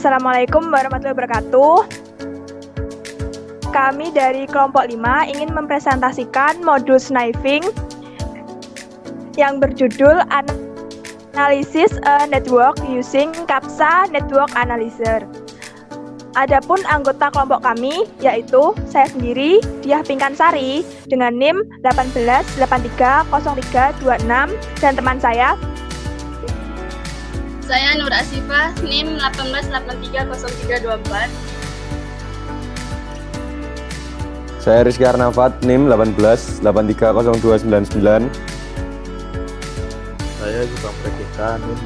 Assalamualaikum warahmatullahi wabarakatuh. Kami dari kelompok 5 ingin mempresentasikan modul sniping yang berjudul Analysis a Network Using CAPTCHA Network Analyzer. Adapun anggota kelompok kami yaitu saya sendiri, Diah Pinkansari dengan NIM 18830326 dan teman saya Nur Asifah, NIM 18830324. Saya Rizky Arnafat, NIM 18830299. Saya Jepang Prekita, NIM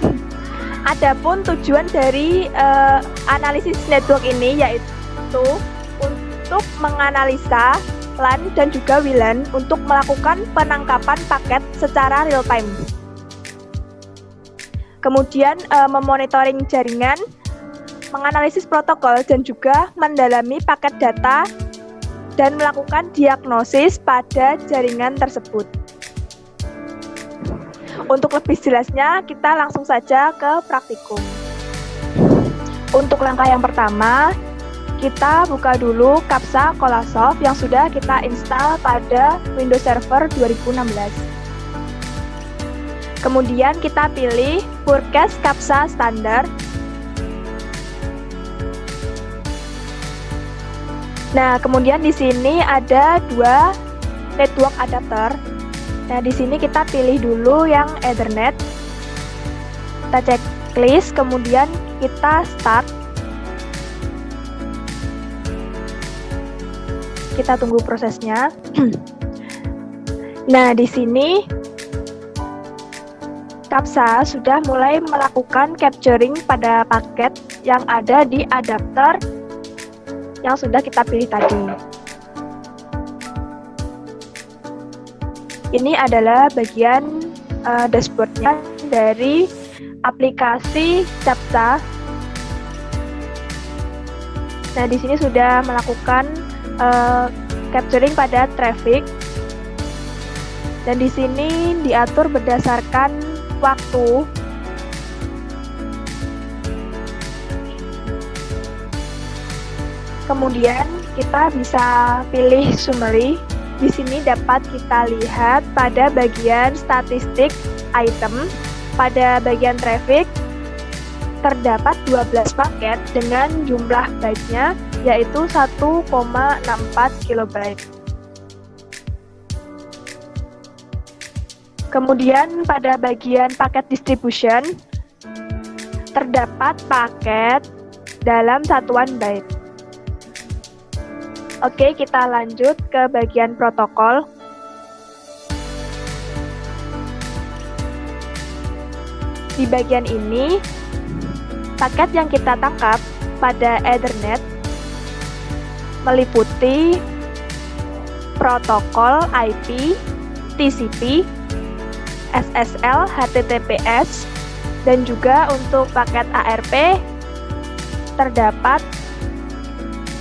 18830294. Adapun tujuan dari analisis network ini yaitu untuk menganalisa LAN dan juga WLAN untuk melakukan penangkapan paket secara real time. Kemudian memonitoring jaringan, menganalisis protokol dan juga mendalami paket data dan melakukan diagnosis pada jaringan tersebut. Untuk lebih jelasnya, kita langsung saja ke praktikum. Untuk langkah yang pertama, kita buka dulu CAPTCHA Colasoft yang sudah kita install pada Windows Server 2016. Kemudian kita pilih Forecast CAPTCHA Standard. Nah, kemudian di sini ada dua network adapter. Nah, di sini kita pilih dulu yang Ethernet. Kita checklist, kemudian kita start. Kita tunggu prosesnya. Nah, di sini CAPTCHA sudah mulai melakukan capturing pada paket yang ada di adapter yang sudah kita pilih tadi. Ini adalah bagian dashboardnya dari aplikasi CAPTCHA. Nah, di sini sudah melakukan capturing pada traffic, dan di sini diatur berdasarkan waktu. Kemudian kita bisa pilih summary. Di sini dapat kita lihat pada bagian statistik item, pada bagian traffic terdapat 12 paket dengan jumlah byte-nya yaitu 1,64 KB. Kemudian pada bagian paket distribution terdapat paket dalam satuan byte. Oke, kita lanjut ke bagian protokol. Di bagian ini, paket yang kita tangkap pada Ethernet meliputi protokol IP, TCP, SSL, HTTPS, dan juga untuk paket ARP terdapat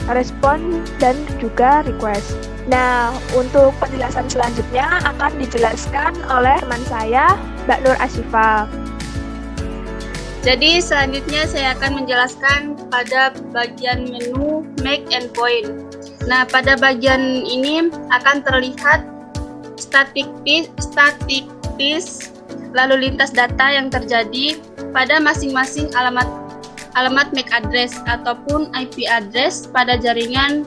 respon dan juga request. Nah, untuk penjelasan selanjutnya akan dijelaskan oleh teman saya, Mbak Nur Asifah. Jadi selanjutnya saya akan menjelaskan pada bagian menu Make Endpoint. Nah, pada bagian ini akan terlihat static disk lalu lintas data yang terjadi pada masing-masing alamat MAC address ataupun IP address pada jaringan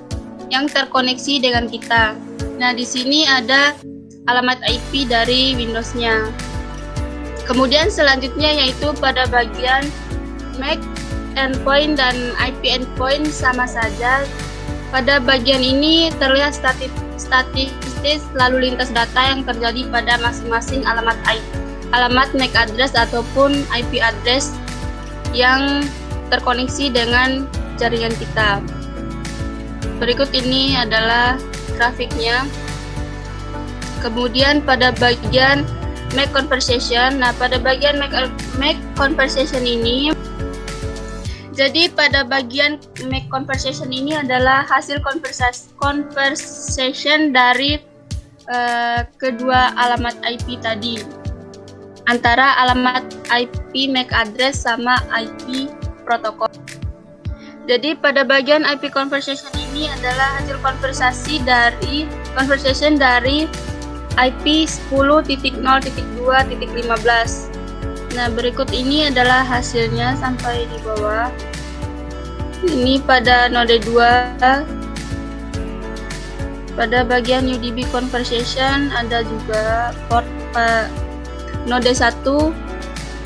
yang terkoneksi dengan kita. Nah, di sini ada alamat IP dari Windows-nya. Kemudian selanjutnya yaitu pada bagian MAC endpoint dan IP endpoint sama saja. Pada bagian ini terlihat statistik lalu lintas data yang terjadi pada masing-masing alamat MAC address ataupun IP address yang terkoneksi dengan jaringan kita. Berikut ini adalah grafiknya. Kemudian pada bagian MAC conversation, nah pada bagian MAC conversation ini, jadi pada bagian MAC conversation ini adalah hasil conversation dari kedua alamat IP tadi. antara alamat IP MAC address sama IP protokol. Jadi pada bagian IP conversation ini adalah hasil conversation dari IP 10.0.2.15. Nah, berikut ini adalah hasilnya sampai di bawah. Ini pada node 2. Pada bagian UDP conversation ada juga port node 1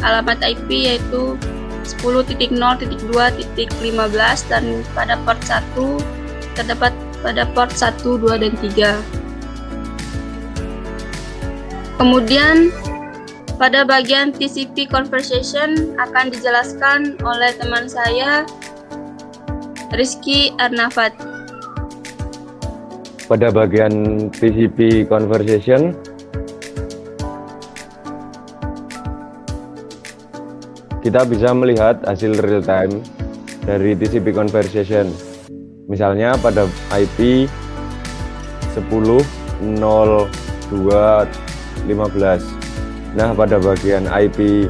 alamat IP yaitu 10.0.2.15 dan pada port 1 terdapat pada port 1, 2, dan 3. Kemudian pada bagian TCP conversation akan dijelaskan oleh teman saya Rizky Arnafat. Pada bagian TCP conversation, kita bisa melihat hasil real time dari TCP conversation. Misalnya pada IP 10.0.2.15. Nah, pada bagian IP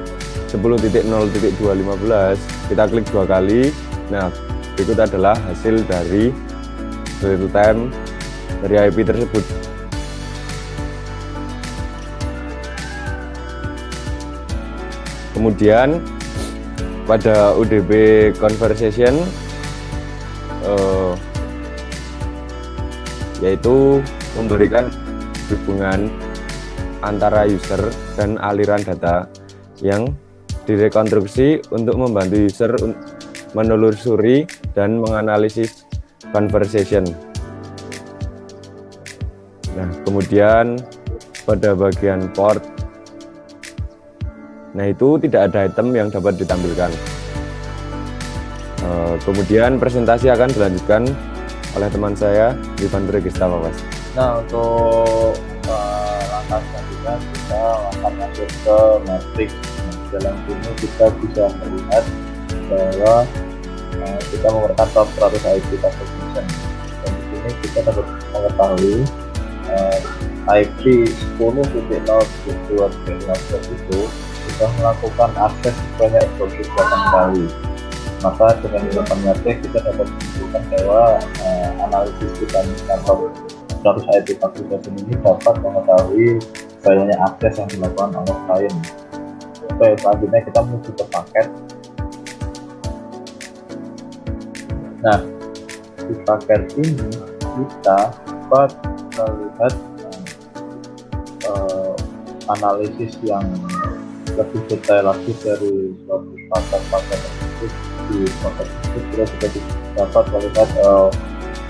10.0.2.15 kita klik 2 kali. Nah, berikut adalah hasil dari real time dari IP tersebut. Kemudian pada UDP conversation yaitu memberikan hubungan antara user dan aliran data yang direkonstruksi untuk membantu user menelusuri dan menganalisis conversation. Nah, kemudian pada bagian port, nah itu tidak ada item yang dapat ditampilkan. Kemudian presentasi akan dilanjutkan oleh teman saya Ivan Regista Wawas. Nah, untuk langkah selanjutnya kita akan masuk ke matrix. Dalam sini kita bisa melihat bahwa kita memerlukan top 100 IP conversation. Dan di sini kita dapat mengetahui IP 10.0.2.15 itu sudah melakukan akses sebanyak 28 kali. Maka dengan menggunakan matrix kita dapat menunjukkan bahwa analisis kita atau 100 IP conversation ini dapat mengetahui banyaknya akses yang dilakukan oleh klien. Oke, selanjutnya kita menuju ke paket. Nah, di paket ini kita dapat melihat analisis yang lebih detail lagi dari suatu paket tersebut. Di paket tersebut kita juga dapat melihat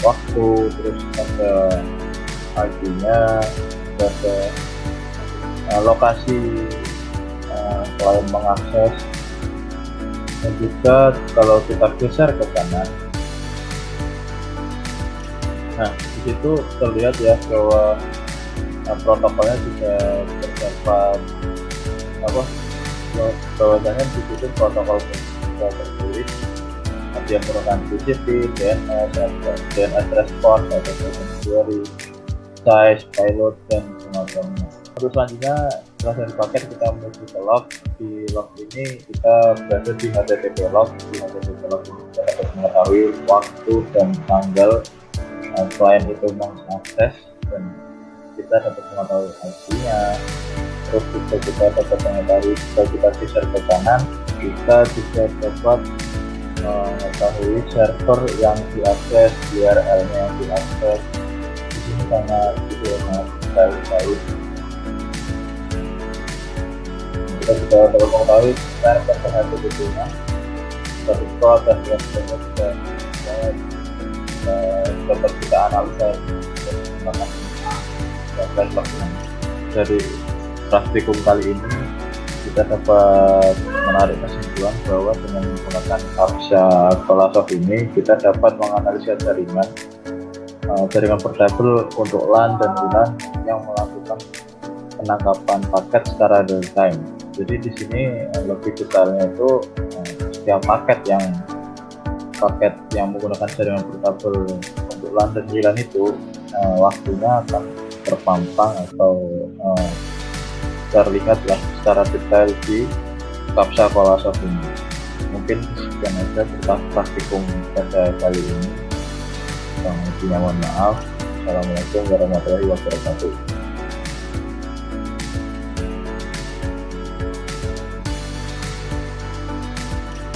waktu, terus ada ID-nya, ada lokasi klien mengakses, dan juga kalau kita geser ke kanan, nah di situ terlihat ya bahwa protokolnya juga terdapat bahwasanya di situ protokol sudah tertulis, ada yang menggunakan TCP, DNS, DNS response, atau query, size, payload, dan semacamnya. Terus selanjutnya setelah dari paket kita menuju ke log. Di log ini kita berada di HTTP log. Di HTTP log ini kita dapat mengetahui waktu dan tanggal klien itu mengakses, dan kita dapat mengetahui IP-nya. Terus juga kita dapat mengetahui, jika kita geser ke kanan, kita juga dapat mengetahui server yang diakses, URL-nya yang diakses. Di sini sangat detail. Kita juga dapat mengetahui server HTTP-nya, server dan sebagainya juga dapat kita analisa menggunakan dari praktikum kali ini. Kita dapat menarik kesimpulan bahwa dengan menggunakan Captcha Colasoft ini kita dapat menganalisa jaringan portable untuk LAN dan WLAN yang melakukan penangkapan paket secara real time. Jadi di sini lebih detailnya itu setiap paket yang menggunakan jaringan portable untuk LAN dan WLAN itu waktunya akan terpampang atau terlihat lah secara detail di Captcha Colasoft ini. Mungkin sekian aja tentang praktikum pada kali ini. Yang lebihnya mohon maaf. Assalamualaikum warahmatullahi wabarakatuh.